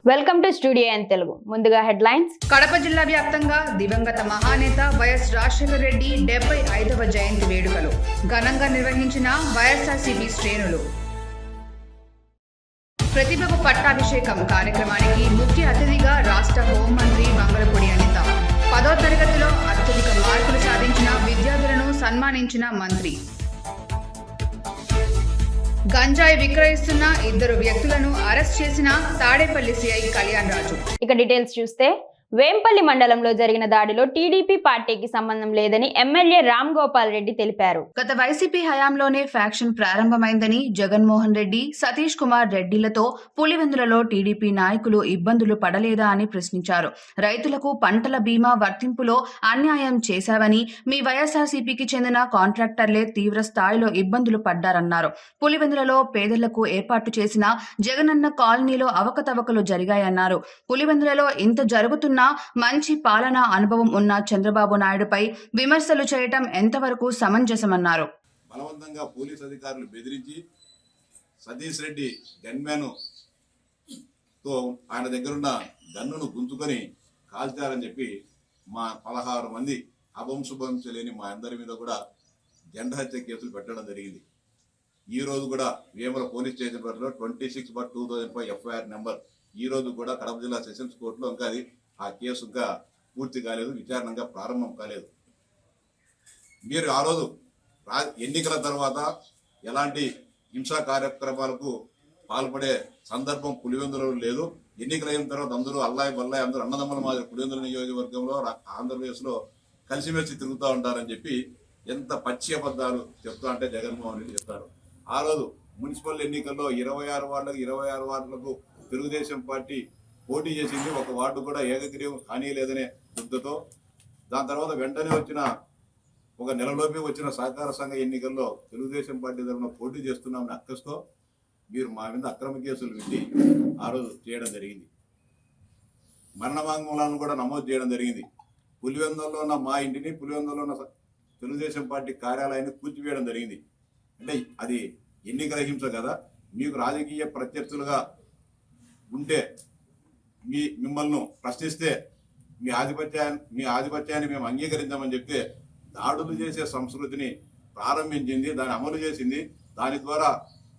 Welcome to studio N Telugu. ముందుగా headlines. Kadapa జిల్లా వ్యాప్తంగా దివంగత మహానేత వైఎస్ రాజశేఖర రెడ్డి 75వ జయంతి వేడుకలు ఘనంగా నిర్వహించిన వైఎస్ఆర్సీపీ శ్రేణులు. ప్రతిభకు పట్టాభిషేకం కార్యక్రమానికి ముఖ్య అతిథిగా రాష్ట్ర హోంమంత్రి వంగలపూడి అనిత. 10వ తరగతిలో అత్యధిక మార్కులు సాధించిన విద్యార్థులను సన్మానించిన మంత్రి. గంజాయి విక్రయిస్తున్న 2 వ్యక్తులను అరెస్ట్ చేసిన తాడేపల్లి సిఐ కళ్యాణ్ రాజు. ఇక డీటెయిల్స్ చూస్తే, వేంపల్లి మండలంలో జరిగిన దాడిలో టీడీపీ పార్టీకి సంబంధం లేదని ఎమ్మెల్యే రామ్ గోపాల్ రెడ్డి తెలిపారు. గత వైసీపీ హయాంలోనే ఫ్యాక్షన్ ప్రారంభమైందని జగన్మోహన్ రెడ్డి, సతీష్ కుమార్ రెడ్డిలతో పులివెందులలో టీడీపీ నాయకులు ఇబ్బందులు పడలేదా అని ప్రశ్నించారు. రైతులకు పంటల బీమా వర్తింపులో అన్యాయం చేశావని, మీ వైఎస్ఆర్సీపీకి చెందిన కాంట్రాక్టర్లే తీవ్ర స్థాయిలో ఇబ్బందులు పడ్డారన్నారు. పులివెందులలో పేదలకు ఏర్పాటు చేసిన జగనన్న కాలనీలో అవకతవకలు జరిగాయన్నారు. పులివెందులలో ఇంత జరుగుతున్న మంచి పాలనా అనుభవం ఉన్న చంద్రబాబు నాయుడుపై విమర్శలు చేయటం ఎంతవరకు సమంజసమన్నారు. బలవంతంగా పోలీస్ అధికారులు బెదిరించి సతీష్ రెడ్డి గన్మ్యాన్ తో ఆయన దగ్గరున్న గన్నును గుంజుకొని కాల్చారని చెప్పి మా 16 మంది అభంశుభంశలేని మా అందరి మీద కూడా జెండా హత్య కేసులు పెట్టడం జరిగింది. ఈ రోజు కూడా వేమల పోలీస్ స్టేషన్ పరిధిలో 26/2005 ఎఫ్ఐఆర్ నెంబర్ ఈ రోజు కూడా కడప జిల్లా సెషన్స్ కోర్టులో ఇంకా అది ఆ కేసు ఇంకా పూర్తి కాలేదు, విచారణగా ప్రారంభం కాలేదు. మీరు ఆ రోజు ఎన్నికల తర్వాత ఎలాంటి హింసా కార్యక్రమాలకు పాల్పడే సందర్భం పులివెందులో లేదు. ఎన్నికలు అయిన తర్వాత అందరూ అల్లాయి బల్లాయి అందరూ అన్నదమ్ముల మాదిరి పులివెందుల నియోజకవర్గంలో ఆంధ్రప్రదేశ్లో కలిసిమెలిసి తిరుగుతూ ఉంటారని చెప్పి ఎంత పచ్చి అబద్ధాలు చెప్తా అంటే జగన్మోహన్ రెడ్డి చెప్తారు. ఆ రోజు మున్సిపల్ ఎన్నికల్లో 26 వార్డులకు తెలుగుదేశం పార్టీ పోటీ చేసింది. ఒక వార్డు కూడా ఏకగ్రీవం కానీ లేదనే దుగ్ధతో దాని తర్వాత వెంటనే వచ్చిన ఒక నెలలోపే వచ్చిన సహకార సంఘ ఎన్నికల్లో తెలుగుదేశం పార్టీ తరఫున పోటీ చేస్తున్నామని అక్కస్తో మీరు మా మీద అక్రమ కేసులు పెట్టి ఆ రోజు చేయడం జరిగింది. మరణ వాంగ్మూలాలను కూడా నమోదు చేయడం జరిగింది. పులివెందులలో ఉన్న మా ఇంటిని, పులివెందులలో ఉన్న తెలుగుదేశం పార్టీ కార్యాలయాన్ని కూల్చివేయడం జరిగింది. అంటే అది ఎన్నికల హింస కదా. మీకు రాజకీయ ప్రత్యర్థులుగా ఉంటే మిమ్మల్ని ప్రశ్నిస్తే మీ ఆధిపత్యాన్ని మేము అంగీకరించామని చెప్తే దాడులు చేసే సంస్కృతిని ప్రారంభించింది, దాన్ని అమలు చేసింది. దాని ద్వారా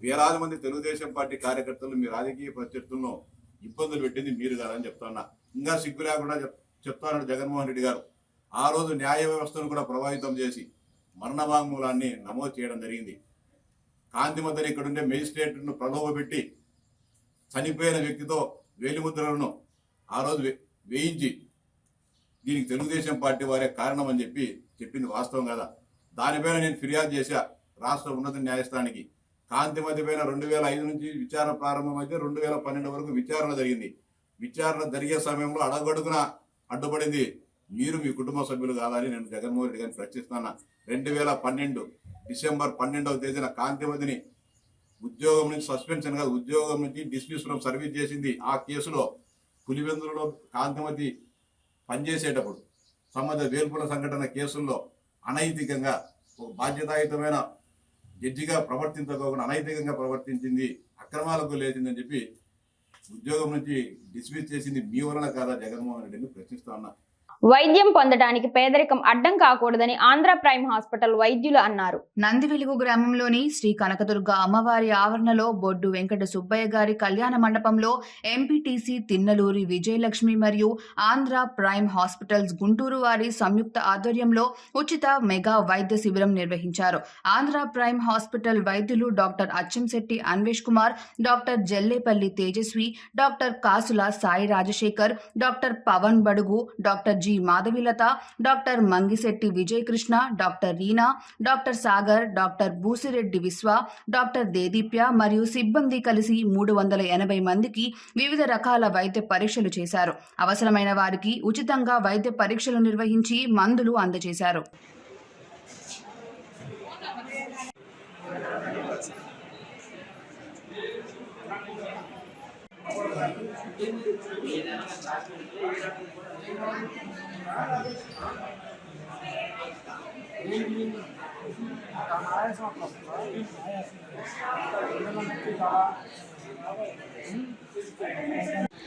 వేలాది మంది తెలుగుదేశం పార్టీ కార్యకర్తలు మీ రాజకీయ ప్రత్యర్థులను ఇబ్బందులు పెట్టింది మీరు కాదని చెప్తున్నా. ఇంకా సిగ్గు లేకుండా చెప్తారు జగన్మోహన్ రెడ్డి గారు. ఆ రోజు న్యాయ వ్యవస్థను కూడా ప్రభావితం చేసి మరణ వాంగ్మూలాన్ని నమోదు చేయడం జరిగింది. కాంతిమతని ఇక్కడుండే మెజిస్ట్రేట్ను ప్రలోభపెట్టి చనిపోయిన వ్యక్తితో వేలిముద్రలను ఆ రోజు వేయించి దీనికి తెలుగుదేశం పార్టీ వారే కారణం అని చెప్పింది వాస్తవం కదా. దానిపైన నేను ఫిర్యాదు చేశా రాష్ట్ర ఉన్నత న్యాయస్థానానికి. కాంతిమతి పైన 2005 నుంచి విచారణ ప్రారంభమైతే 2012 వరకు విచారణ జరిగింది. విచారణ జరిగే సమయంలో అడగడుగున అడ్డుపడింది మీరు, మీ కుటుంబ సభ్యులు కాదని నేను జగన్మోహన్ రెడ్డి గారిని ప్రశ్నిస్తున్నా. 2012 డిసెంబర్ 12వ తేదీన కాంతిమతిని ఉద్యోగం నుంచి సస్పెన్షన్ కాదు, ఉద్యోగం నుంచి డిస్మిస్ ఫ్రమ్ సర్వీస్ చేసింది. ఆ కేసులో పులివెందులలో కాంతిమతి పనిచేసేటప్పుడు సంబంధ వేల్పుల సంఘటన కేసుల్లో అనైతికంగా ఒక బాధ్యతాయుతమైన జడ్జిగా ప్రవర్తించకోకుండా అనైతికంగా ప్రవర్తించింది, అక్రమాలకు లేచిందని చెప్పి ఉద్యోగం నుంచి డిస్మిస్ చేసింది మీ వలన కాదా జగన్మోహన్ రెడ్డిని ప్రశ్నిస్తా ఉన్నా. వైద్యం పొందడానికి పేదరికం అడ్డం కాకూడదని ఆంధ్ర ప్రైమ్ హాస్పిటల్ వైద్యులు అన్నారు. నందివెలుగు గ్రామంలోని శ్రీ కనకదుర్గ అమ్మవారి ఆవరణలో బొడ్డు వెంకట సుబ్బయ్య గారి కళ్యాణ మండపంలో ఎంపీటీసీ తిన్నలూరి విజయలక్ష్మి మరియు ఆంధ్ర ప్రైమ్ హాస్పిటల్స్ గుంటూరు వారి సంయుక్త ఆధ్వర్యంలో ఉచిత మెగా వైద్య శిబిరం నిర్వహించారు. ఆంధ్ర ప్రైమ్ హాస్పిటల్ వైద్యులు doctor Achchamsetti Anvesh Kumar, doctor Jallepalli Tejaswi, doctor Kasula Sai Rajasekhar, doctor Pavan Badugu, doctor G Madhavilatha, doctor Mangisetti Vijayakrishna, doctor Reena, doctor Sagar, doctor Busireddy Vishwa, doctor Dedeepya మరియు సిబ్బంది కలిసి 380 మందికి వివిధ రకాల వైద్య పరీక్షలు చేశారు. అవసరమైన వారికి ఉచితంగా వైద్య పరీక్షలు నిర్వహించి మందులు అందజేశారు.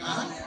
Gracias.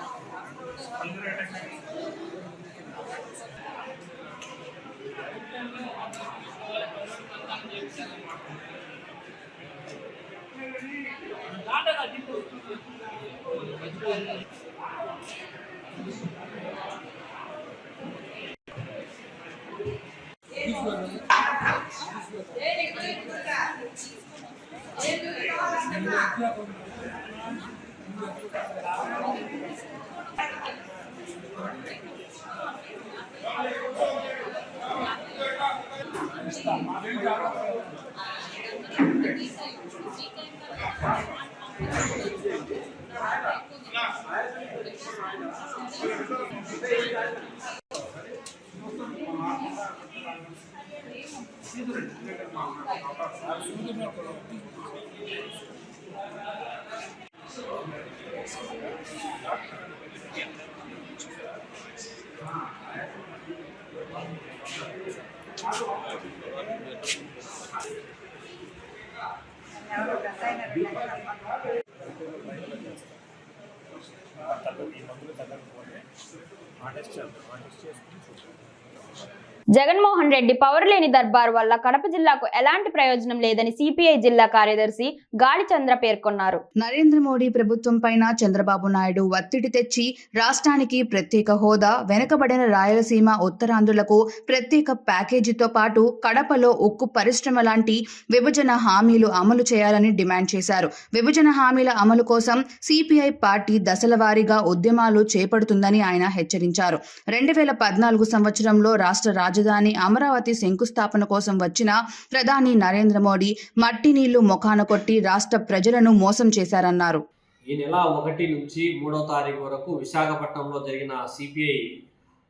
జగన్మోహన్ రెడ్డి పవర్ లేని దర్బార్ వల్ల కడప జిల్లాకు ఎలాంటి ప్రయోజనం లేదని సిపిఐ జిల్లా కార్యదర్శి గాలిచంద్ర పేర్కొన్నారు. నరేంద్ర మోడీ ప్రభుత్వం పైన చంద్రబాబు నాయుడు ఒత్తిడి తెచ్చి రాష్ట్రానికి ప్రత్యేక హోదా, వెనుకబడిన రాయలసీమ, ఉత్తరాంధ్రులకు ప్రత్యేక ప్యాకేజీతో పాటు కడపలో ఉక్కు పరిశ్రమ లాంటి విభజన హామీలు అమలు చేయాలని డిమాండ్ చేశారు. విభజన హామీల అమలు కోసం సిపిఐ పార్టీ దశల వారీగా ఉద్యమాలు చేపడుతుందని ఆయన హెచ్చరించారు. 2014 సంవత్సరంలో రాష్ట్ర రాజధాని అమరావతి శంకుస్థాపన కోసం వచ్చిన ప్రధాని నరేంద్ర మోడీ మట్టి నీళ్లు ముఖాన కొట్టి రాష్ట్ర ప్రజలను మోసం చేశారన్నారు. ఈ నెల 1 నుంచి 3వ తారీఖు వరకు విశాఖపట్నంలో జరిగిన సిపిఐ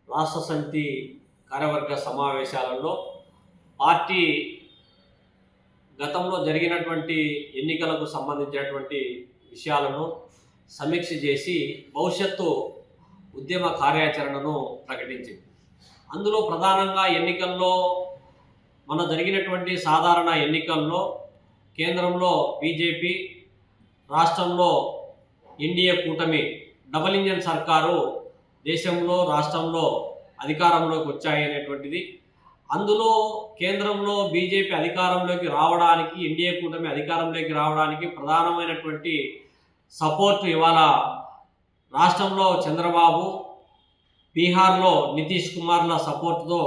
రాష్ట్ర సమితి కార్యవర్గ సమావేశాలలో పార్టీ గతంలో జరిగినటువంటి ఎన్నికలకు సంబంధించినటువంటి విషయాలను సమీక్ష చేసి భవిష్యత్తు ఉద్యమ కార్యాచరణను ప్రకటించింది. అందులో ప్రధానంగా ఎన్నికల్లో జరిగినటువంటి సాధారణ ఎన్నికల్లో కేంద్రంలో బీజేపీ, రాష్ట్రంలో ఎన్డీఏ కూటమి డబుల్ ఇంజన్ సర్కారు దేశంలో రాష్ట్రంలో అధికారంలోకి వచ్చాయనేటువంటిది. అందులో కేంద్రంలో బీజేపీ అధికారంలోకి రావడానికి, ఎన్డీఏ కూటమి అధికారంలోకి రావడానికి ప్రధానమైనటువంటి సపోర్ట్ ఇవాళ రాష్ట్రంలో చంద్రబాబు, బీహార్లో నితీష్ కుమార్ల సపోర్ట్తో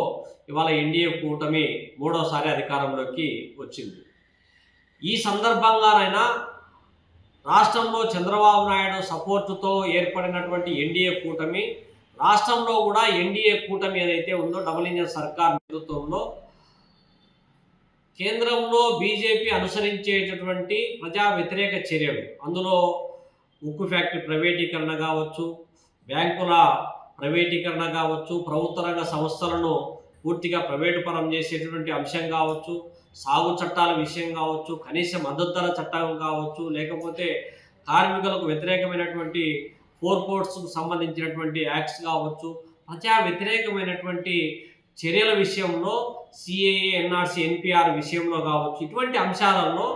ఇవాళ ఎన్డీఏ కూటమి 3వసారి అధికారంలోకి వచ్చింది. ఈ సందర్భంగానైనా రాష్ట్రంలో చంద్రబాబు నాయుడు సపోర్టుతో ఏర్పడినటువంటి ఎన్డీఏ కూటమి రాష్ట్రంలో కూడా ఎన్డీఏ కూటమి ఏదైతే ఉందో డబుల్ ఇంజన్ సర్కార్ నేతృత్వంలో కేంద్రంలో బీజేపీ అనుసరించేటటువంటి ప్రజా వ్యతిరేక చర్యలు, అందులో ఉక్కు ఫ్యాక్టరీ ప్రైవేటీకరణ కావచ్చు, బ్యాంకుల ప్రైవేటీకరణ కావచ్చు, ప్రభుత్వ రంగ సంస్థలను పూర్తిగా ప్రైవేటు పరం చేసేటటువంటి అంశం కావచ్చు, సాగు చట్టాల విషయం కావచ్చు, కనీస మద్దతు ధర చట్టం కావచ్చు, లేకపోతే కార్మికులకు వ్యతిరేకమైనటువంటి 4 కోర్ట్స్కు సంబంధించినటువంటి యాక్ట్స్ కావచ్చు, ప్రజా వ్యతిరేకమైనటువంటి చర్యల విషయంలో సిఏఏ, ఎన్ఆర్సీ, ఎన్పిఆర్ విషయంలో కావచ్చు, ఇటువంటి అంశాలలో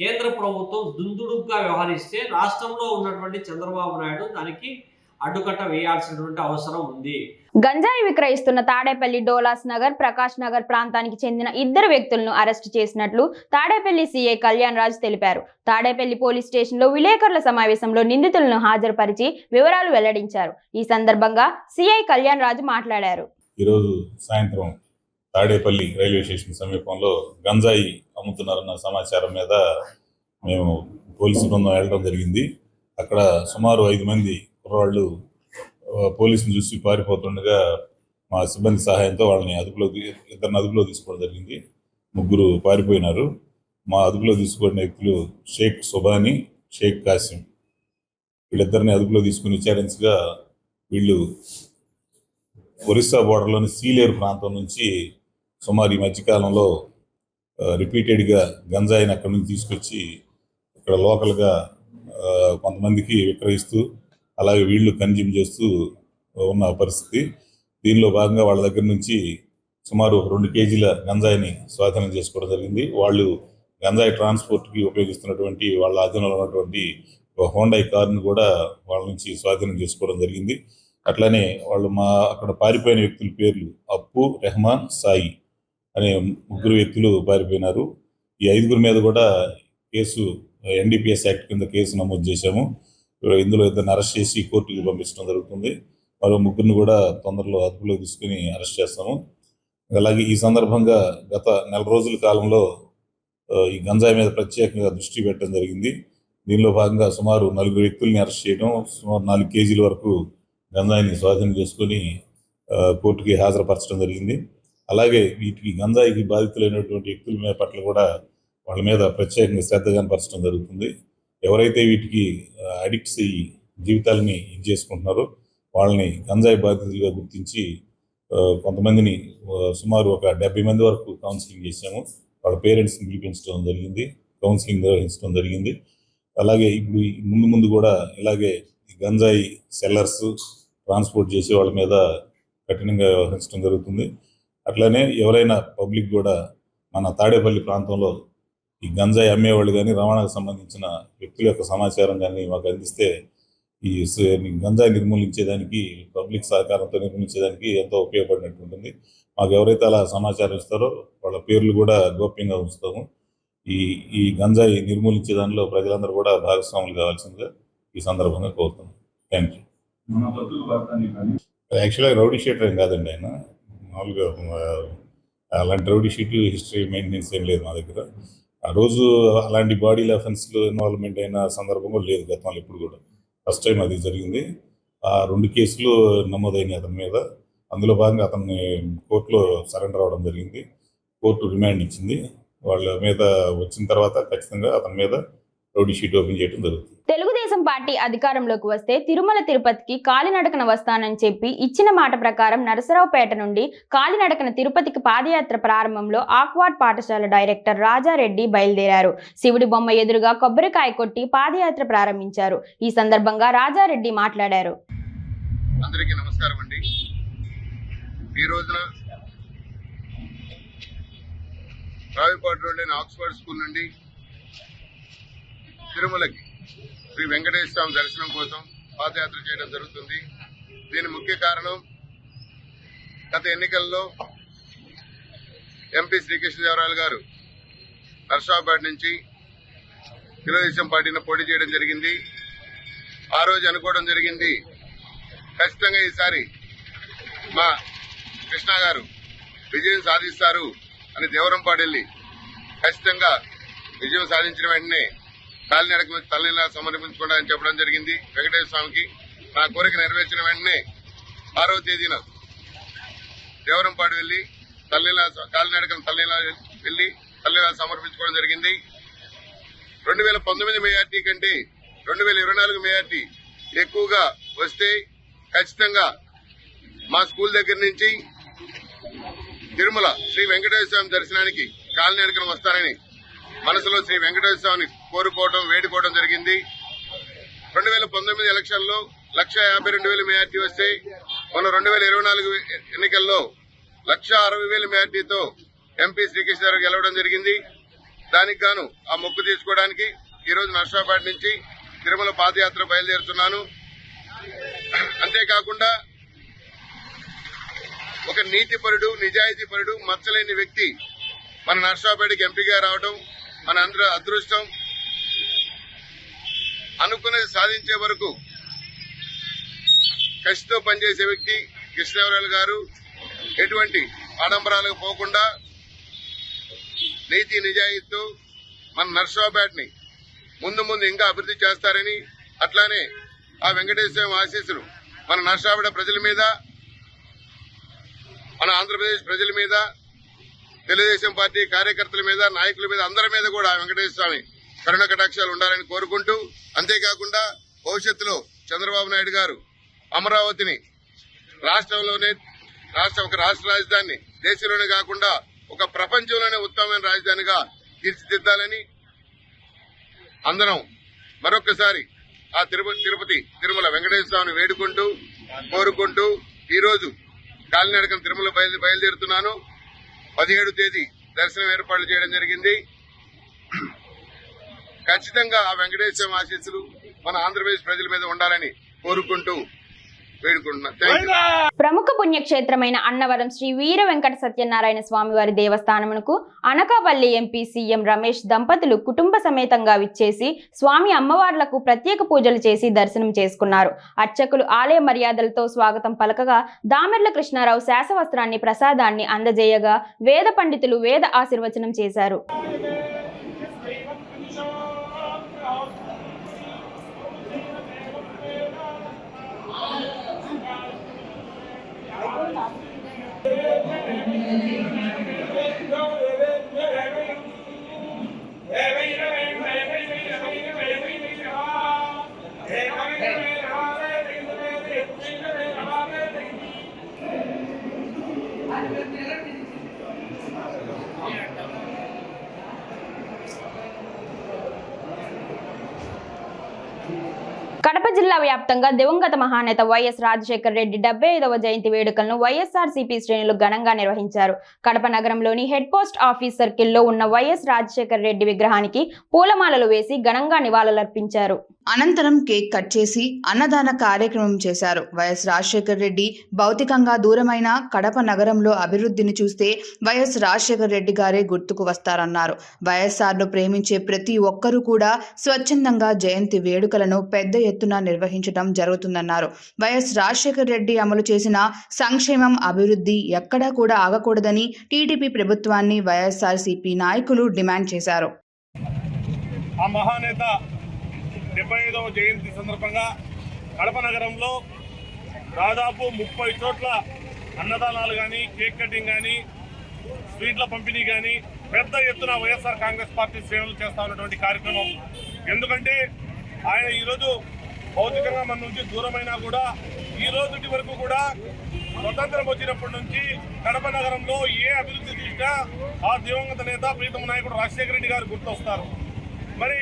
కేంద్ర ప్రభుత్వం దుందుడుగ్గా వ్యవహరిస్తే రాష్ట్రంలో ఉన్నటువంటి చంద్రబాబు నాయుడు దానికి అడ్డుకట్ట వేయాల్సినటువంటి అవసరం ఉంది. గంజాయి విక్రయిస్తున్న తాడేపల్లి డోలాస్ నగర్, ప్రకాష్ నగర్ ప్రాంతానికి చెందిన 2 వ్యక్తులను అరెస్టు చేసినట్లు తాడేపల్లి సీఐ కళ్యాణ్ రాజ్ తెలిపారు. తాడేపల్లి పోలీస్ స్టేషన్లో విలేకరుల సమావేశంలో నిందితులను హాజరుపరిచి వివరాలు వెల్లడించారు. ఈ సందర్భంగా సీఐ కళ్యాణ్ రాజ్ మాట్లాడారు. ఈరోజు సాయంత్రం తాడేపల్లి రైల్వే స్టేషన్ సమీపంలో గంజాయి అమ్ముతున్నారన్న సమాచారం మీద మేము పోలీసు బృందం వెళ్ళడం జరిగింది. అక్కడ సుమారు 5 మంది కుర్రవాళ్ళు పోలీసుని చూసి పారిపోతుండగా మా సిబ్బంది సహాయంతో వాళ్ళని ఇద్దరిని అదుపులో తీసుకోవడం జరిగింది. 3 పారిపోయినారు. మా అదుపులో తీసుకున్న వ్యక్తులు షేక్ సుబానీ, షేక్ కాసిం, వీళ్ళిద్దరిని అదుపులో తీసుకుని విచారించగా వీళ్ళు ఒరిస్సా బోర్డర్లోని సీలేరు ప్రాంతం నుంచి సుమారు ఈ మధ్యకాలంలో రిపీటెడ్గా గంజాయిని అక్కడి నుంచి తీసుకొచ్చి ఇక్కడ లోకల్గా కొంతమందికి విక్రయిస్తూ అలాగే వీళ్ళు కన్జ్యూమ్ చేస్తూ ఉన్న పరిస్థితి. దీనిలో భాగంగా వాళ్ళ దగ్గర నుంచి సుమారు 2 కేజీల గంజాయిని స్వాధీనం చేసుకోవడం జరిగింది. వాళ్ళు గంజాయి ట్రాన్స్పోర్ట్కి ఉపయోగిస్తున్నటువంటి వాళ్ళ అధీనంలో ఉన్నటువంటి హోండాయ్ కారును కూడా వాళ్ళ నుంచి స్వాధీనం చేసుకోవడం జరిగింది. అట్లానే వాళ్ళు అక్కడ పారిపోయిన వ్యక్తుల పేర్లు అప్పు, రెహమాన్, సాయి అనే 3 వ్యక్తులు పారిపోయినారు. ఈ 5 మీద కూడా కేసు ఎన్డీపీఎస్ యాక్ట్ కింద కేసు నమోదు చేశాము. ఇందులో ఇద్దరిని అరెస్ట్ చేసి కోర్టుకి పంపించడం జరుగుతుంది. మరో ముగ్గురిని కూడా తొందరలో అదుపులోకి తీసుకుని అరెస్ట్ చేస్తాము. అలాగే ఈ సందర్భంగా గత నెల రోజుల కాలంలో ఈ గంజాయి మీద ప్రత్యేకంగా దృష్టి పెట్టడం జరిగింది. దీనిలో భాగంగా సుమారు 4 వ్యక్తుల్ని అరెస్ట్ చేయడం, సుమారు 4 కేజీల వరకు గంజాయిని స్వాధీనం చేసుకుని కోర్టుకి హాజరుపరచడం జరిగింది. అలాగే వీటికి గంజాయికి బాధితులైనటువంటి వ్యక్తుల మీద పట్ల కూడా వాళ్ళ మీద ప్రత్యేకంగా శ్రద్ధ కనపరచడం జరుగుతుంది. ఎవరైతే వీటికి అడిక్ట్స్ అయ్యి జీవితాలని ఇది చేసుకుంటున్నారో వాళ్ళని గంజాయి బాధితులుగా గుర్తించి కొంతమందిని సుమారు ఒక 70 మంది వరకు కౌన్సిలింగ్ చేశాము. వాళ్ళ పేరెంట్స్ని పిలిపించడం జరిగింది, కౌన్సిలింగ్ నిర్వహించడం జరిగింది. అలాగే ఇప్పుడు ముందు కూడా ఇలాగే గంజాయి సెల్లర్స్, ట్రాన్స్పోర్ట్ చేసే వాళ్ళ మీద కఠినంగా వ్యవహరించడం జరుగుతుంది. అట్లానే ఎవరైనా పబ్లిక్ కూడా మన తాడేపల్లి ప్రాంతంలో ఈ గంజాయి అమ్మేవాళ్ళు కానీ రవాణాకు సంబంధించిన వ్యక్తుల యొక్క సమాచారం కానీ మాకు అందిస్తే ఈ గంజాయి నిర్మూలించేదానికి, పబ్లిక్ సహకారంతో నిర్మూలించేదానికి ఎంతో ఉపయోగపడినట్టు ఉంటుంది. మాకు ఎవరైతే అలా సమాచారం ఇస్తారో వాళ్ళ పేర్లు కూడా గోప్యంగా ఉంచుతాము. ఈ గంజాయి నిర్మూలించే దానిలో ప్రజలందరూ కూడా భాగస్వాములు కావాల్సిందిగా ఈ సందర్భంగా కోరుతున్నాం. Thank you. యాక్చువల్గా రౌడీ షీటర్ ఏం కాదండి ఆయన, మామూలుగా అలాంటి రౌడీ షీట్ హిస్టరీ మెయింటెనెన్స్ ఏం లేదు మా దగ్గర. ఆ రోజు అలాంటి బాడీ అఫెన్స్లో ఇన్వాల్వ్మెంట్ అయిన సందర్భం కూడా లేదు గతంలో ఇప్పుడు కూడా. ఫస్ట్ టైం అది జరిగింది. ఆ 2 కేసులు నమోదైనాయి అతని మీద. అందులో భాగంగా అతన్ని కోర్టులో సరెండర్ అవ్వడం జరిగింది. కోర్టు రిమాండ్ ఇచ్చింది. వాళ్ళ మీద వచ్చిన తర్వాత ఖచ్చితంగా అతని మీద రౌడీ షీట్ ఓపెన్ చేయడం జరుగుతుంది. తెలుగుదేశం పార్టీ అధికారంలోకి వస్తే తిరుమల తిరుపతికి కాలినడకన వస్తానని చెప్పి ఇచ్చిన మాట ప్రకారం నరసరావుపేట నుండి కాలినడకన తిరుపతికి పాదయాత్ర ప్రారంభంలో ఆక్వార్డ్ పాఠశాల డైరెక్టర్ రాజారెడ్డి బయలుదేరారు. శివుడి బొమ్మ ఎదురుగా కొబ్బరికాయ కొట్టి పాదయాత్ర ప్రారంభించారు. ఈ సందర్భంగా రాజారెడ్డి మాట్లాడారు. అందరికీ నమస్కారం అండి. ఈ రోజున రావిపాడు రోడ్లైన ఆక్స్ఫర్డ్ స్కూల్ నుండి తిరుమలకి శ్రీ వెంకటేశ్వర స్వామి దర్శనం కోసం పాదయాత్ర చేయడం జరుగుతుంది. దీని ముఖ్య కారణం గత ఎన్నికల్లో ఎంపీ శ్రీకృష్ణదేవరాయలు గారు నర్సాబాద్ నుంచి తెలుగుదేశం పార్టీని పోటీ చేయడం జరిగింది. ఆ రోజు అనుకోవడం జరిగింది ఖచ్చితంగా ఈసారి మా కృష్ణ గారు విజయం సాధిస్తారు అని దేవరంపాడు వెళ్లి ఖచ్చితంగా విజయం సాధించిన వెంటనే కాలినడక తల్లిలా సమర్పించుకోవడానికి చెప్పడం జరిగింది. వెంకటేశ్వర స్వామికి నా కోరిక నెరవేర్చిన వెంటనే 6వ తేదీన దేవరంపాడు వెళ్లి కాలినడకను తల్లిలా వెళ్లి తల్లిలా సమర్పించుకోవడం జరిగింది. 2019 మెజార్టీ కంటే 2024 మెజార్టీ ఎక్కువగా వస్తే ఖచ్చితంగా మా స్కూల్ దగ్గర నుంచి తిరుమల శ్రీ వెంకటేశ్వర స్వామి దర్శనానికి కాలినడకన వస్తానని మనసులో శ్రీ వెంకటేశ్వర స్వామిని కోరుకోవడం, వేడుకోవడం జరిగింది. 2019 ఎలక్షన్లో 1,52,000 మెజార్టీ వస్తే మన 2024 ఎన్నికల్లో 1,60,000 మెజార్టీతో ఎంపీ శ్రీకృష్ణ గెలవడం జరిగింది. దానికి గాను ఆ మొక్కు తీర్చుకోవడానికి ఈ రోజు నర్సాబాద్ నుంచి తిరుమల పాదయాత్ర బయలుదేరుతున్నాను. అంతేకాకుండా ఒక నీతిపరుడు, నిజాయితీపరుడు, మచ్చలేని వ్యక్తి మన నర్సాపేటకి ఎంపీగా రావడం మన అందరూ అదృష్టం. అనుకున్నది సాధించే వరకు కసితో పనిచేసే వ్యక్తి కృష్ణదేవరాయలు గారు. ఎటువంటి ఆడంబరాలకు పోకుండా నీతి నిజాయితీతో మన నర్సాపేటని ముందు ఇంకా అభివృద్ధి చేస్తారని, అట్లానే ఆ వెంకటేశ్వర ఆశీస్సులు మన నర్సాపేట ప్రజల మీద, మన ఆంధ్రప్రదేశ్ ప్రజల మీద, తెలుగుదేశం పార్టీ కార్యకర్తల మీద, నాయకుల మీద, అందరి మీద కూడా వెంకటేశ్వర స్వామి కరుణ కటాక్షాలు ఉండాలని కోరుకుంటూ, అంతేకాకుండా భవిష్యత్తులో చంద్రబాబు నాయుడు గారు అమరావతిని రాష్ట్రంలోనే ఒక రాష్ట్ర రాజధానిని దేశంలోనే కాకుండా ఒక ప్రపంచంలోనే ఉత్తమమైన రాజధానిగా తీర్చిదిద్దాలని అందరం మరొకసారి ఆ తిరుమల వెంకటేశ్వర స్వామిని వేడుకుంటూ, కోరుకుంటూ ఈరోజు కాలినడకన తిరుమల బయలుదేరుతున్నాను. 17వ తేదీ దర్శనం ఏర్పాట్లు చేయడం జరిగింది. ఖచ్చితంగా ఆ వెంకటేశ్వర ఆశీస్సులు మన ఆంధ్రప్రదేశ్ ప్రజల మీద ఉండాలని కోరుకుంటూ వేడుకుంటున్నాను. Thank you. ప్రముఖ పుణ్యక్షేత్రమైన అన్నవరం శ్రీ వీర వెంకట సత్యనారాయణ స్వామివారి దేవస్థానమునకు అనకాపల్లి ఎంపీ సీఎం రమేష్ దంపతులు కుటుంబ సమేతంగా విచ్చేసి స్వామి అమ్మవార్లకు ప్రత్యేక పూజలు చేసి దర్శనం చేసుకున్నారు. అర్చకులు ఆలయ మర్యాదలతో స్వాగతం పలకగా దామెర్ల కృష్ణారావు శాసవస్త్రాన్ని ప్రసాదాన్ని అందజేయగా వేద పండితులు వేద ఆశీర్వచనం చేశారు. కడప జిల్లా వ్యాప్తంగా దివంగత మహానేత వైఎస్ రాజశేఖర రెడ్డి 75వ జయంతి వేడుకలను వైఎస్ఆర్సీపీ శ్రేణులు ఘనంగా నిర్వహించారు. కడప నగరంలోని హెడ్ పోస్ట్ ఆఫీస్ సర్కిల్లో ఉన్న వైఎస్ రాజశేఖర రెడ్డి విగ్రహానికి పూలమాలలు వేసి ఘనంగా నివాళులర్పించారు. అనంతరం కేక్ కట్ చేసి అన్నదాన కార్యక్రమం చేశారు. వైఎస్ రాజశేఖర రెడ్డి భౌతికంగా దూరమైన కడప నగరంలో అభివృద్ధిని చూస్తే వైఎస్ రాజశేఖర రెడ్డి గారే గుర్తుకు వస్తారన్నారు. వైఎస్ఆర్ను ప్రేమించే ప్రతి ఒక్కరూ కూడా స్వచ్ఛందంగా జయంతి వేడుకలను పెద్ద ఎత్తున నిర్వహించడం జరుగుతుందన్నారు. వైఎస్ రాజశేఖర రెడ్డి అమలు చేసిన సంక్షేమం అభివృద్ధి ఎక్కడా కూడా ఆగకూడదని టీడీపీ ప్రభుత్వాన్ని వైఎస్ఆర్సీపీ నాయకులు డిమాండ్ చేశారు. ఆ మహానేత 75వ జయంతి సందర్భంగా కడప నగరంలో దాదాపు 30 చోట్ల అన్నదానాలు కానీ, కేక్ కటింగ్ కానీ, స్వీట్ల పంపిణీ కానీ పెద్ద ఎత్తున వైఎస్ఆర్ కాంగ్రెస్ పార్టీ శ్రేణులు చేస్తా ఉన్నటువంటి కార్యక్రమం. ఎందుకంటే ఆయన ఈరోజు భౌతికంగా మన నుంచి దూరమైనా కూడా ఈ రోజు వరకు కూడా స్వతంత్రం వచ్చినప్పటి నుంచి కడప నగరంలో ఏ అభివృద్ధి చూసినా ఆ దివంగత నేత ప్రీతమ నాయకుడు రాజశేఖర రెడ్డి గారు గుర్తొస్తారు. మరి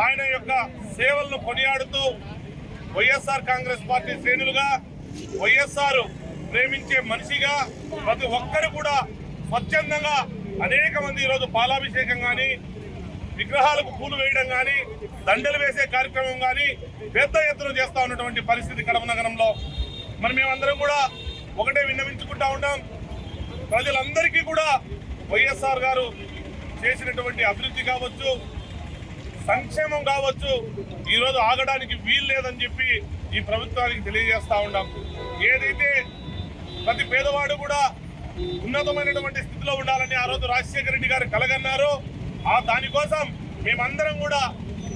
ఆయన యొక్క సేవలను కొనియాడుతూ వైఎస్ఆర్ కాంగ్రెస్ పార్టీ శ్రేణులుగా వైఎస్ఆర్ ప్రేమించే మనిషిగా ప్రతి ఒక్కరు కూడా స్వచ్ఛందంగా అనేక మంది ఈరోజు పాలాభిషేకం కానీ, విగ్రహాలకు పూలు వేయడం కానీ, దండలు వేసే కార్యక్రమం కానీ పెద్ద ఎత్తున చేస్తూ ఉన్నటువంటి పరిస్థితి కడప నగరంలో. మరి మేమందరం కూడా ఒకటే విన్నవించుకుంటా ఉంటాం, ప్రజలందరికీ కూడా వైఎస్ఆర్ గారు చేసినటువంటి అభివృద్ధి కావచ్చు, సంక్షేమం కావచ్చు, ఈరోజు ఆగడానికి వీలు లేదని చెప్పి ఈ ప్రభుత్వానికి తెలియజేస్తా ఉన్నాం. ఏదైతే ప్రతి పేదవాడు కూడా ఉన్నతమైనటువంటి స్థితిలో ఉండాలని ఆ రోజు రాజశేఖర రెడ్డి గారు కలగన్నారో ఆ దానికోసం మేమందరం కూడా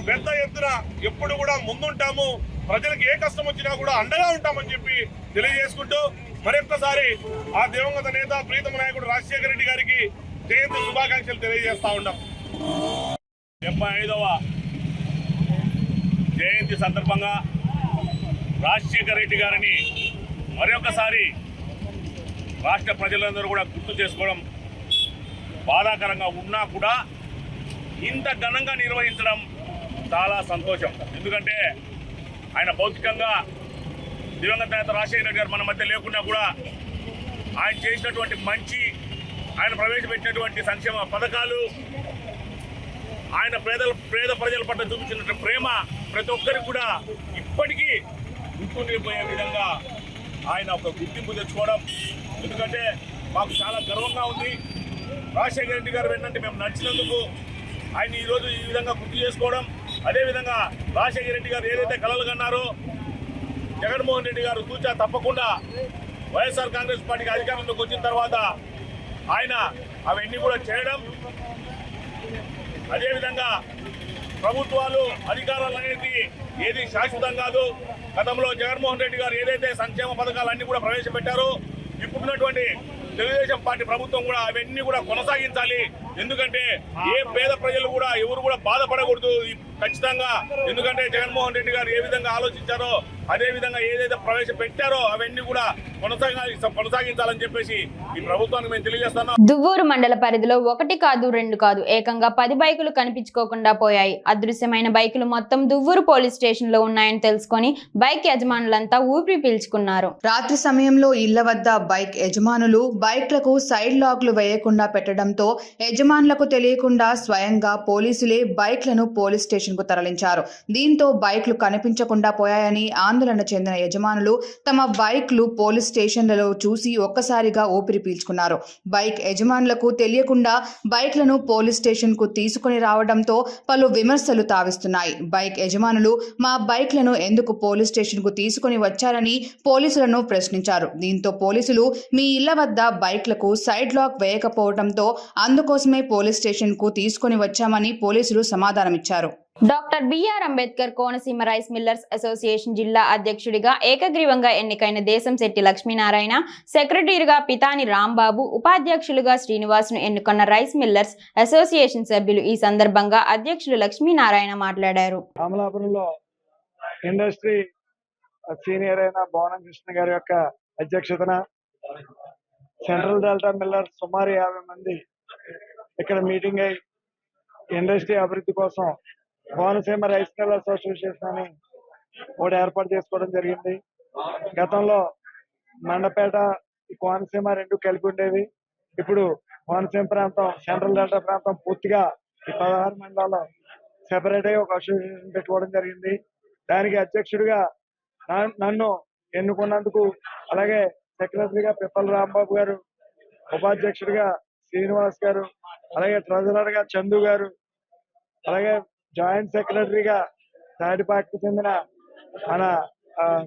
పెద్ద ఎత్తున ఎప్పుడు కూడా ముందుంటాము, ప్రజలకు ఏ కష్టం వచ్చినా కూడా అండగా ఉంటామని చెప్పి తెలియజేసుకుంటూ మరొక్కసారి ఆ దివంగత నేత ప్రీతమ నాయకుడు రాజశేఖర రెడ్డి గారికి జయంతి శుభాకాంక్షలు తెలియజేస్తా ఉన్నాం. 75వ జయంతి సందర్భంగా రాజశేఖర రెడ్డి గారిని మరొకసారి రాష్ట్ర ప్రజలందరూ కూడా గుర్తు చేసుకోవడం బాధాకరంగా ఉన్నా కూడా ఇంత ఘనంగా నిర్వహించడం చాలా సంతోషం. ఎందుకంటే ఆయన భౌతికంగా దివంగత నేత రాజశేఖర రెడ్డి గారు మన మధ్య లేకున్నా కూడా ఆయన చేసినటువంటి మంచి, ఆయన ప్రవేశపెట్టినటువంటి సంక్షేమ పథకాలు, ఆయన పేద ప్రజల పట్ల చూపించినటువంటి ప్రేమ ప్రతి ఒక్కరికి కూడా ఇప్పటికీ గుర్తుండిపోయే విధంగా ఆయన ఒక గుర్తింపు తెచ్చుకోవడం. ఎందుకంటే మాకు చాలా గర్వంగా ఉంది. రాజశేఖర రెడ్డి గారు వెంటనే మేము నడిచినందుకు ఆయన ఈరోజు ఈ విధంగా గుర్తు చేసుకోవడం. అదేవిధంగా రాజశేఖర రెడ్డి గారు ఏదైతే కలలు కన్నారో జగన్మోహన్ రెడ్డి గారు తూచా తప్పకుండా వైఎస్ఆర్ కాంగ్రెస్ పార్టీకి అధికారంలోకి వచ్చిన తర్వాత ఆయన అవన్నీ కూడా చేయడం. అదేవిధంగా ప్రభుత్వాలు అధికారాలు అనేది ఏది శాశ్వతం కాదు. గతంలో జగన్మోహన్ రెడ్డి గారు ఏదైతే సంక్షేమ పథకాలన్నీ కూడా ప్రవేశపెట్టారో ఇప్పుడున్నటువంటి తెలుగుదేశం పార్టీ ప్రభుత్వం కూడా అవన్నీ కూడా కొనసాగించాలి. ఎందుకంటే ఏ పేద ప్రజలు కూడా ఎవరు కూడా బాధపడకూడదు ఖచ్చితంగా. ఎందుకంటే జగన్మోహన్ రెడ్డి గారు ఏ విధంగా ఆలోచించారో అదే విధంగా ఏదైతే ప్రవేశపెట్టారో అవన్నీ కూడా కొనసాగించాలని చెప్పేసి ఈ ప్రభుత్వానికి మేము తెలియజేస్తున్నాం. దువ్వూరు మండల పరిధిలో 1 కాదు 2 కాదు ఏకంగా 10 బైకులు కనిపించుకోకుండా పోయాయి. అదృశ్యమైన బైకులు మొత్తం దువ్వూరు పోలీస్ స్టేషన్ లో ఉన్నాయని తెలుసుకొని బైక్ యజమానులంతా ఊపిరి పీల్చుకున్నారు. రాత్రి సమయంలో ఇళ్ల వద్ద బైక్ యజమానులు బైక్లకు సైడ్ లాక్లు వేయకుండా పెట్టడంతో యజమానులకు తెలియకుండా స్వయంగా పోలీసులే బైక్లను పోలీస్ స్టేషన్కు తరలించారు. దీంతో బైక్లు కనిపించకుండా పోయాయని ఆందోళన చెందిన యజమానులు తమ బైక్లు పోలీస్ స్టేషన్లలో చూసి ఒక్కసారిగా ఊపిరి పీల్చుకున్నారు. బైక్ యజమానులకు తెలియకుండా బైక్లను పోలీస్ స్టేషన్కు తీసుకుని రావడంతో పలు విమర్శలు తావిస్తున్నాయి. బైక్ యజమానులు మా బైక్లను ఎందుకు పోలీస్ స్టేషన్కు తీసుకుని వచ్చారని పోలీసులను ప్రశ్నించారు. దీంతో పోలీసులు మీ ఇళ్ల వద్ద బైక్లకు సైడ్ లాక్ వేయకపోవడంతో అందుకోసమే పోలీస్ స్టేషన్ కు తీసుకుని వచ్చామని పోలీసులు సమాధానమిచ్చారు. Doctor BR Ambedkar Konaseema rice millers association జిల్లా అధ్యక్షుడిగా ఏకగ్రీవంగా ఎన్నికైన దేశంశెట్టి లక్ష్మీనారాయణ, సెక్రటరీగా పితాని రాంబాబు, ఉపాధ్యక్షులుగా శ్రీనివాస్ను ఎన్నుకున్న రైస్ మిల్లర్స్ అసోసియేషన్ సభ్యులు. ఈ సందర్భంగా అధ్యక్షులు లక్ష్మీనారాయణ మాట్లాడారు. అమలాపురంలో ఇండస్ట్రీ సీనియర్ అయిన భువనం కృష్ణ గారి యొక్క అధ్యక్షతన సెంట్రల్ డెల్టా మిల్లర్స్ సుమారు 50 మంది ఇక్కడ మీటింగ్ అయి ఇండస్ట్రీ అభివృద్ధి కోసం కోనసీమ రైస్ మిల్లర్స్ అసోసియేషన్ అని ఒకటి ఏర్పాటు చేసుకోవడం జరిగింది. గతంలో మండపేట, కోనసీమ రెండు కలిపి ఉండేవి. ఇప్పుడు కోనసీమ ప్రాంతం, సెంట్రల్ డెల్టా ప్రాంతం పూర్తిగా ఈ 16 మండలాల్లో సెపరేట్ అయ్యి ఒక అసోసియేషన్ పెట్టుకోవడం జరిగింది. దానికి అధ్యక్షుడిగా నన్ను ఎన్నుకున్నందుకు, అలాగే సెక్రటరీగా పిప్పల రాంబాబు గారు, ఉపాధ్యక్షుడిగా శ్రీనివాస్ గారు, అలాగే ట్రెజరర్ గా చందు గారు, అలాగే జాయింట్ సెక్రటరీగా తాడిపాటికి చెందిన మన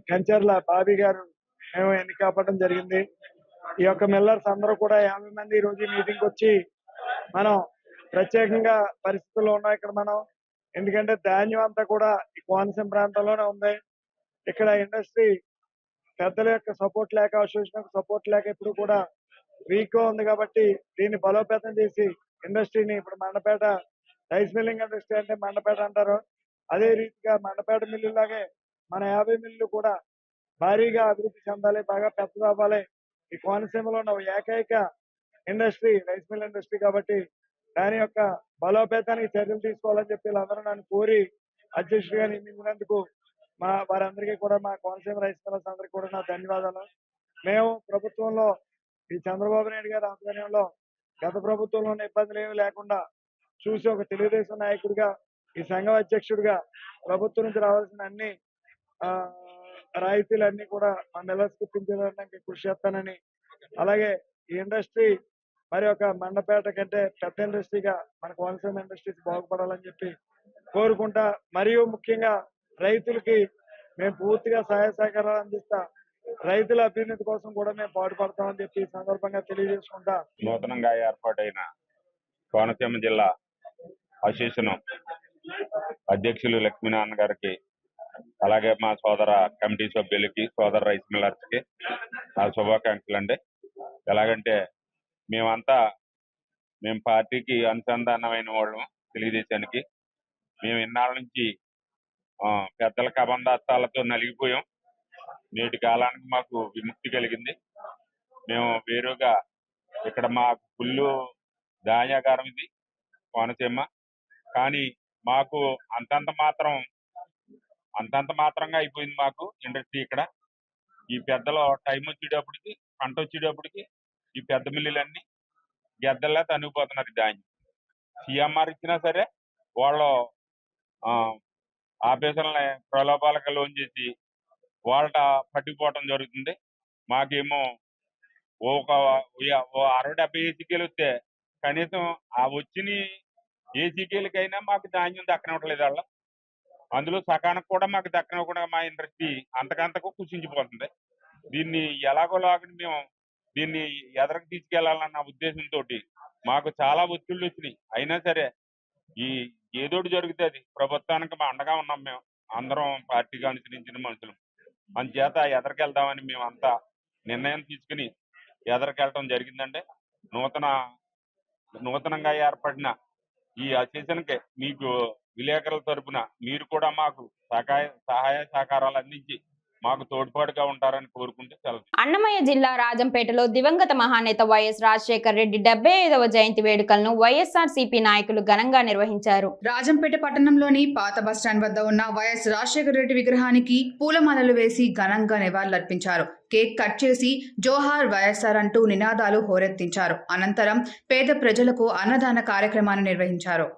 కంచర్ల బాబీ గారు మేము ఎన్నికవ్వడం జరిగింది. ఈ యొక్క మిల్లర్స్ అందరూ కూడా 50 మంది ఈ రోజు మీటింగ్ వచ్చి మనం ప్రత్యేకంగా పరిస్థితుల్లో ఉన్నాం ఇక్కడ మనం. ఎందుకంటే ధాన్యం అంతా కూడా ఈ కోనసీమ ప్రాంతంలోనే ఉంది. ఇక్కడ ఇండస్ట్రీ పెద్దల యొక్క సపోర్ట్ లేక, అసోసియేషన్ సపోర్ట్ లేక ఇప్పుడు కూడా వీక్ గా ఉంది. కాబట్టి దీన్ని బలోపేతం చేసి ఇండస్ట్రీని, ఇప్పుడు మండపేట రైస్ మిల్లింగ్ ఇండస్ట్రీ అంటే మండపేట అంటారు, అదే రీతిగా మండపేట మిల్లు లాగే మన 50 మిల్లు కూడా భారీగా అభివృద్ధి చెందాలి, బాగా పెద్దది అవ్వాలి. ఈ కోనసీమలో ఉన్న ఏకైక ఇండస్ట్రీ రైస్ మిల్ ఇండస్ట్రీ కాబట్టి దాని యొక్క బలోపేతానికి చర్యలు తీసుకోవాలని చెప్పి వీళ్ళందరూ నన్ను కోరి అధ్యక్షుడిగా నియమించినందుకు వారందరికీ కూడా, మా కోనసీమ రైస్ మిల్లర్స్ అందరికీ కూడా నా ధన్యవాదాలు. మేము ప్రభుత్వంలో ఈ చంద్రబాబు నాయుడు గారి ఆధ్వర్యంలో గత ప్రభుత్వంలో ఉన్న ఇబ్బందులు ఏమీ లేకుండా చూసి ఒక తెలుగుదేశం నాయకుడిగా, ఈ సంఘం అధ్యక్షుడిగా ప్రభుత్వం నుంచి రావాల్సిన అన్ని రాయితీలన్నీ కూడా మా మిల్లర్స్ కి ఇప్పించడానికి కృషి చేస్తానని, అలాగే ఈ ఇండస్ట్రీ మరి ఒక మండపేట కంటే పెద్ద ఇండస్ట్రీగా మన కోనసీమ ఇండస్ట్రీస్ బాగుపడాలని చెప్పి కోరుకుంటా. మరియు ముఖ్యంగా రైతులకి మేము పూర్తిగా సహాయ సహకారాలు అందిస్తా, రైతుల అభ్యున్నతి కోసం కూడా మేము పాటుపడతామని చెప్పి ఈ సందర్భంగా తెలియజేసుకుంటా. నూతనంగా ఏర్పాటైన కోనసీమ జిల్లా అసోసియేషన్ అధ్యక్షులు లక్ష్మీనారాయణ గారికి, అలాగే మా సోదర కమిటీ సభ్యులకి, సోదర రైస్ మిల్లర్స్ కి నా శుభాకాంక్షలు అండి. ఎలాగంటే మేము పార్టీకి అనుసంధానమైన వాళ్ళం, తెలుగుదేశానికి. మేము ఇన్నాళ్ళ నుంచి పెద్దల కబంధాస్తాలతో నలిగిపోయాం. నేటి కాలానికి మాకు విముక్తి కలిగింది. మేము వేరుగా ఇక్కడ మాకు ఫుల్లు ధాన్యాగారం ఇది కోనసీమ, కానీ మాకు అంతంత మాత్రంగా అయిపోయింది మాకు ఇండస్ట్రీ ఇక్కడ. ఈ పెద్దలో టైం వచ్చేటప్పటికి, పంట వచ్చేటప్పటికి ఈ పెద్ద మిల్లులన్నీ గెద్దల్లా తనిగిపోతున్నారు. ధాన్యం సిఎంఆర్ ఇచ్చినా సరే వాళ్ళు ఆఫీసర్లని ప్రలోభాలకు లోన్ చేసి వాళ్ళ పట్టుకుపోవటం జరుగుతుంది. మాకేమో ఒక 60-70 ఏసీకేలు వస్తే కనీసం ఆ వచ్చిన ఏసీకేలకైనా మాకు ధాన్యం దక్కనివ్వట్లేదు వాళ్ళు. అందులో సకానికి కూడా మాకు దక్కనివ్వకుండా మా ఇండస్ట్రీ అంతకంతకు కుషించిపోతుంది. దీన్ని ఎలాగోలాగని మేము దీన్ని ఎదరకు తీసుకెళ్లాలన్న ఉద్దేశంతో మాకు చాలా ఒత్తిళ్ళు వచ్చినాయి. అయినా సరే ఈ ఏదోటి జరుగుతుంది, ప్రభుత్వానికి మా అండగా ఉన్నాం. మేము అందరం పార్టీగా అనుసరించిన మనుషులు, అందుచేత ఎదరికెళ్దామని మేము అంతా నిర్ణయం తీసుకుని ఎదరికెళ్ళటం జరిగిందండి. నూతనంగా ఏర్పడిన ఈ అసోసియేషన్కి మీకు విలేకరుల తరపున మీరు కూడా మాకు సహాయ సహకారాలు అందించి మాకు తోడ్పాటుగా ఉంటారని కోరుకుంటే సెలవు. అన్నమయ్య జిల్లా రాజంపేటలో దివంగత మహానేత వైఎస్ రాజశేఖర్ రెడ్డి 75వ జయంతి వేడుకలను వైఎస్ఆర్సీపీ నాయకులు ఘనంగా నిర్వహించారు. రాజంపేట పట్టణంలోని పాత బస్టాండ్ వద్ద ఉన్న వైఎస్ రాజశేఖర రెడ్డి విగ్రహానికి పూలమాలలు వేసి ఘనంగా నివాళులర్పించారు. కేక్ కట్ చేసి జోహార్ వైఎస్ఆర్ అంటూ నినాదాలు హోరెత్తించారు. అనంతరం పేద ప్రజలకు అన్నదాన కార్యక్రమాన్ని నిర్వహించారు.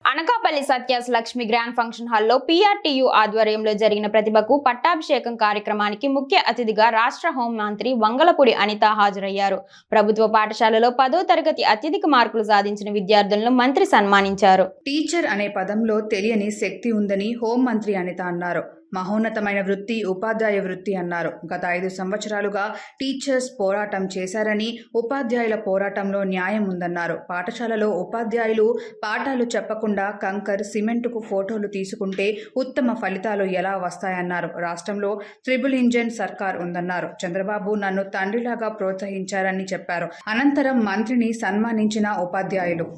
అనకాపల్లి సత్యాస్ లక్ష్మి గ్రాండ్ ఫంక్షన్ హాల్లో PRTU ఆధ్వర్యంలో జరిగిన ప్రతిభకు పట్టాభిషేకం కార్యక్రమానికి ముఖ్య అతిథిగా రాష్ట్ర హోంమంత్రి వంగలపూడి అనిత హాజరయ్యారు. ప్రభుత్వ పాఠశాలలో 10వ తరగతి అత్యధిక మార్కులు సాధించిన విద్యార్థులను మంత్రి సన్మానించారు. టీచర్ అనే పదంలో తెలియని శక్తి ఉందని హోంమంత్రి అనిత అన్నారు. మహోన్నతమైన వృత్తి ఉపాధ్యాయ వృత్తి అన్నారు. గత 5 సంవత్సరాలుగా టీచర్స్ పోరాటం చేశారని, ఉపాధ్యాయుల పోరాటంలో న్యాయం ఉందన్నారు. పాఠశాలలో ఉపాధ్యాయులు పాఠాలు చెప్పకుండా కంకర్, సిమెంటుకు ఫోటోలు తీసుకుంటే ఉత్తమ ఫలితాలు ఎలా వస్తాయన్నారు. రాష్ట్రంలో ట్రిపుల్ ఇంజన్ సర్కార్ ఉందన్నారు. చంద్రబాబు నన్ను తండ్రిలాగా ప్రోత్సహించారని చెప్పారు. అనంతరం మంత్రిని సన్మానించిన ఉపాధ్యాయులు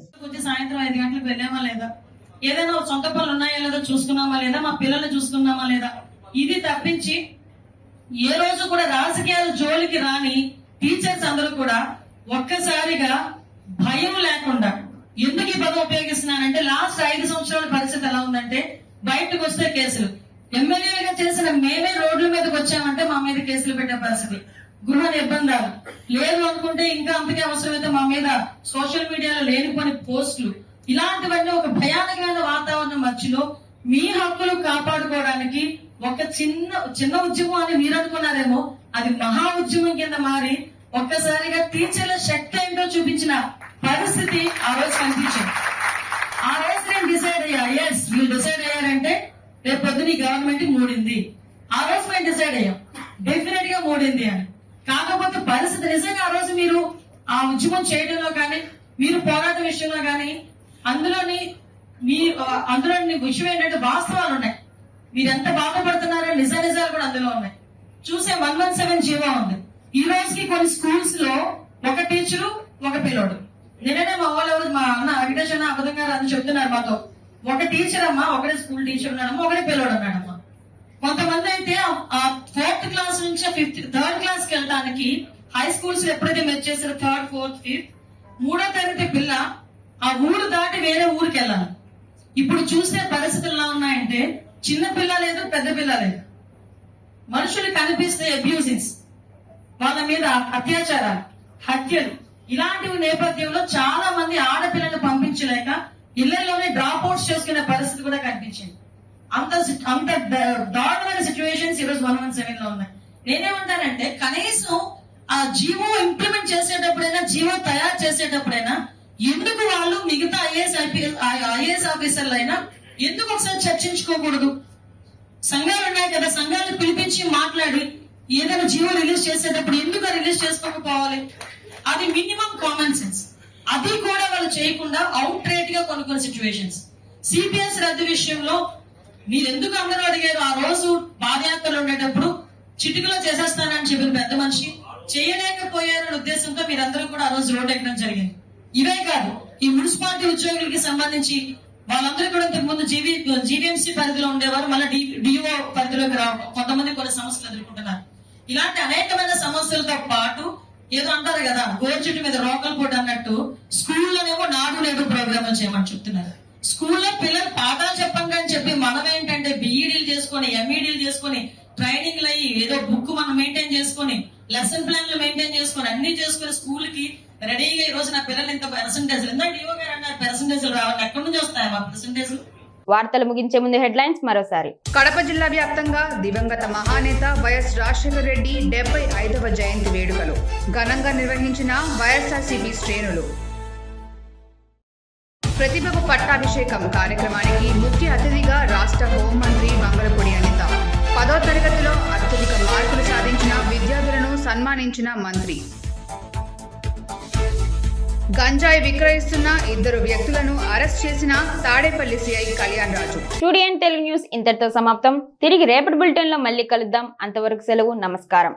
సాయంత్రం 5 గంటలకు వెళ్ళామా లేదా, ఏదైనా సొంత పనులు ఉన్నాయా లేదా చూసుకున్నామా లేదా, మా పిల్లల్ని చూసుకున్నామా లేదా, ఇది తప్పించి ఏ రోజు కూడా రాజకీయాల జోలికి రాని టీచర్స్ అందరూ కూడా ఒక్కసారిగా భయం లేకుండా ఎందుకు ఈ పదం ఉపయోగిస్తున్నానంటే, లాస్ట్ 5 సంవత్సరాల పరిస్థితి ఎలా ఉందంటే, బయటకు వస్తే కేసులు, ఎమ్మెల్యేలుగా చేసిన మేమే రోడ్ల మీదకి వచ్చామంటే మా మీద కేసులు పెట్టే పరిస్థితి, గృహ నిర్బంధాలు లేదు అనుకుంటే ఇంకా అంతకే అవసరమైతే మా మీద సోషల్ మీడియాలో లేనిపోని పోస్టులు, ఇలాంటివన్నీ ఒక భయానకమైన వాతావరణం మధ్యలో మీ హక్కులు కాపాడుకోవడానికి ఒక చిన్న ఉద్యమం అని మీరు అనుకున్నారేమో, అది మహా ఉద్యమం కింద మారి ఒక్కసారిగా టీచర్ల శక్తి ఏంటో చూపించిన పరిస్థితి ఆ రోజు కనిపించింది. ఆ రోజు నేను డిసైడ్ అయ్యా, ఎస్ వీళ్ళు డిసైడ్ అయ్యారంటే రేపు పొద్దున గవర్నమెంట్ మూడింది. ఆ రోజు మేము డిసైడ్ అయ్యాం డెఫినెట్ గా మూడింది అని. కాకపోతే పరిస్థితి నిజంగా ఆ రోజు మీరు ఆ ఉద్యమం చేయడంలో కానీ, మీరు పోరాట విషయంలో కానీ, అందులోని విషయం ఏంటంటే వాస్తవాలు ఉన్నాయి. మీరు ఎంత బాధపడుతున్నారో నిజాలు కూడా అందులో ఉన్నాయి. చూసే 117 జీవో ఉంది. ఈ రోజుకి కొన్ని స్కూల్స్ లో ఒక టీచరు ఒక పిల్లోడు. నేనే మా వాళ్ళు మా అన్న వెంకటేష్ అన్న అబద్ధం గారు అని చెప్తున్నారు మాతో, ఒక టీచర్ అమ్మా, ఒకటే స్కూల్ టీచర్ ఉన్నాడమ్మా, ఒకటే పిల్లోడు అన్నాడమ్మా. కొంతమంది అయితే 4th క్లాస్ నుంచి 3rd క్లాస్ కి వెళ్ళడానికి హై స్కూల్స్ ఎప్పుడైతే మెచ్ చేశారో 3rd, 4th, 5th, 3వ తరగతి పిల్ల ఆ ఊరు దాటి వేరే ఊరికి వెళ్ళాలి. ఇప్పుడు చూస్తే పరిస్థితులు ఎలా ఉన్నాయంటే, చిన్న పిల్ల లేదు, పెద్ద పిల్ల లేదు, మనుషులు కనిపిస్తే అబ్యూజింగ్స్, వాళ్ళ మీద అత్యాచారాలు, హత్యలు, ఇలాంటి నేపథ్యంలో చాలా మంది ఆడపిల్లలను పంపించలేక ఇళ్లలోనే డ్రాప్ అవుట్స్ చేసుకునే పరిస్థితి కూడా కనిపించింది. అంత దారుణమైన సిచ్యువేషన్స్ ఈరోజు 117 లో ఉన్నాయి. నేనేమంటానంటే, కనీసం ఆ జీవో ఇంప్లిమెంట్ చేసేటప్పుడైనా, జీవో తయారు చేసేటప్పుడైనా ఎందుకు వాళ్ళు మిగతా ఐఏఎస్ ఆఫీసర్లు అయినా ఎందుకు ఒకసారి చర్చించుకోకూడదు? సంఘాలు ఉన్నాయి కదా, సంఘాలను పిలిపించి మాట్లాడి ఏదైనా జీవో రిలీజ్ చేసేటప్పుడు ఎందుకు రిలీజ్ చేసుకోకపోవాలి? అది మినిమం కామన్ సెన్స్. అది కూడా వాళ్ళు చేయకుండా అవుట్ రేట్ గా కొన్ని సిచ్యువేషన్స్. సిపిఎస్ రద్దు విషయంలో మీరు ఎందుకు అందరూ అడిగారు? ఆ రోజు పాదయాత్రలు ఉండేటప్పుడు చిటికలో చేసేస్తానని చెప్పిన పెద్ద మనిషి చేయలేకపోయారనే ఉద్దేశంతో మీరందరూ కూడా ఆ రోజు రోడ్ ఎక్కడం జరిగింది. ఇవే కాదు, ఈ మున్సిపాలిటీ ఉద్యోగులకి సంబంధించి వాళ్ళందరూ కూడా ఇంతకు ముందు జీవీఎంసీ పరిధిలో ఉండేవారు, మళ్ళీ డిఓ పరిధిలోకి రావడం, కొంతమంది కొన్ని సమస్యలు ఎదుర్కొంటున్నారు. ఇలాంటి అనేకమైన సమస్యలతో పాటు ఏదో అంటారు కదా, గోర్చుట్టు మీద రోకలు పోటీ అన్నట్టు స్కూల్లోనేమో నాడు నేడు ప్రోగ్రామ్ చేయమని చెప్తున్నారు. స్కూల్లో పిల్లలు పాఠాలు చెప్పండి అని చెప్పి మనం ఏంటంటే బిఈడీలు చేసుకొని, ఎంఈడీలు చేసుకొని, ట్రైనింగ్లు అయ్యి ఏదో బుక్ మనం మెయింటైన్ చేసుకొని, లెసన్ ప్లాన్లు మెయింటైన్ చేసుకొని, అన్ని చేసుకుని స్కూల్ కి రెడీగా ఈ రోజు నా పిల్లలు ఇంత పర్సెంటేజ్, ఇందాక డిఓ గారు అన్నారు పర్సెంటేజ్లు రావాలి, ఎక్కడి నుంచి వస్తాయి మా పర్సెంటేజ్లు? వార్తలు ముగించే ముందు హెడ్లైన్స్ మరోసారి. కడప జిల్లా వ్యాప్తంగా దివంగత మహానేత వైఎస్ రాజశేఖర రెడ్డి 75వ జయంతి వేడుకలు ఘనంగా నిర్వహించిన వైఎస్ఆర్సీపీ శ్రేణులు. ప్రతిభకు పట్టాభిషేకం కార్యక్రమానికి ముఖ్య అతిథిగా రాష్ట్ర హోంమంత్రి వంగలపూడి అనిత. 10వ తరగతిలో అత్యధిక మార్కులు సాధించిన విద్యార్థులను సన్మానించిన మంత్రి. గంజాయి విక్రయిస్తున్న 2 వ్యక్తులను అరెస్ట్ చేసిన తాడేపల్లి సిఐ కళ్యాణ్ రాజు. స్టూడియో తెలుగు న్యూస్ ఇంతటితో సమాప్తం. తిరిగి రేపటి బులెటిన్ లో మళ్ళీ కలుద్దాం. అంతవరకు సెలవు. నమస్కారం.